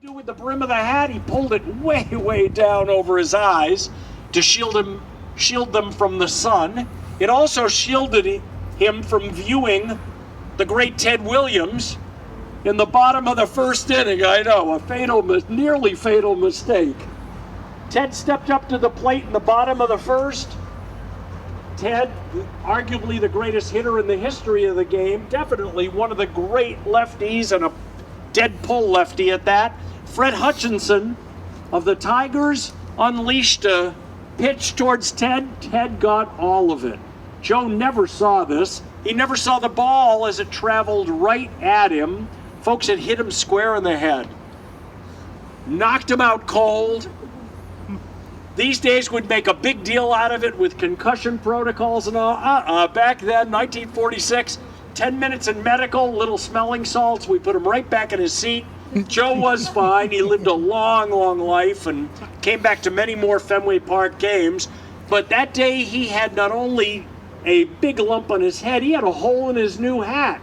do with the brim of the hat? He pulled it way down over his eyes to shield them from the sun. It also shielded him from viewing the great Ted Williams in the bottom of the first inning. I know, a nearly fatal mistake. Ted stepped up to the plate in the bottom of the first. Ted, arguably the greatest hitter in the history of the game, definitely one of the great lefties, and a dead pull lefty at that. Fred Hutchinson of the Tigers unleashed a pitch towards Ted. Ted got all of it. Joe never saw this. He never saw the ball as it traveled right at him. Folks had hit him square in the head. Knocked him out cold. These days would make a big deal out of it with concussion protocols and all. Back then, 1946, 10 minutes in medical, little smelling salts. We put him right back in his seat. Joe was fine. He lived a long life and came back to many more Fenway Park games. But that day he had not only a big lump on his head, he had a hole in his new hat.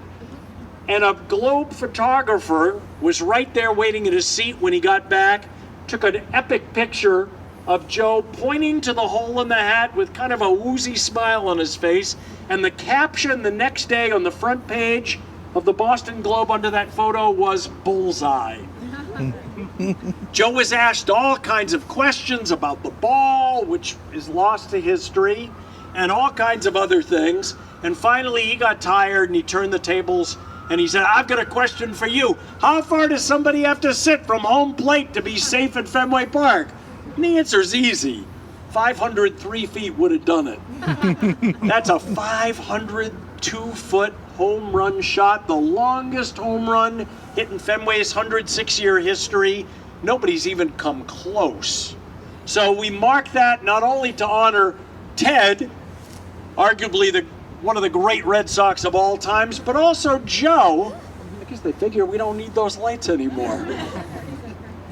And a Globe photographer was right there waiting in his seat when he got back, took an epic picture of Joe pointing to the hole in the hat with kind of a woozy smile on his face. And the caption the next day on the front page of the Boston Globe under that photo was "Bullseye." Joe was asked all kinds of questions about the ball, which is lost to history, and all kinds of other things. And finally he got tired and he turned the tables and he said, "I've got a question for you. How far does somebody have to sit from home plate to be safe at Fenway Park?" And the answer's easy. 503 feet would have done it. That's a 502-foot home run shot, the longest home run hit in Fenway's 106-year history. Nobody's even come close. So we mark that not only to honor Ted, arguably one of the great Red Sox of all times, but also Joe. I guess they figure we don't need those lights anymore.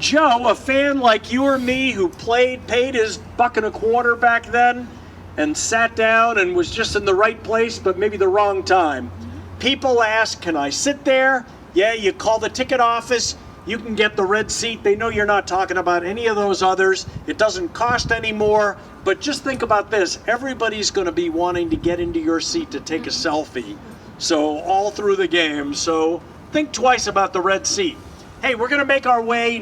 Joe, a fan like you or me who paid his $1.25 back then and sat down and was just in the right place, but maybe the wrong time. People ask, "Can I sit there?" Yeah, you call the ticket office, you can get the red seat. They know you're not talking about any of those others. It doesn't cost any more, but just think about this. Everybody's gonna be wanting to get into your seat to take a selfie. So all through the game, so think twice about the red seat. Hey, we're gonna make our way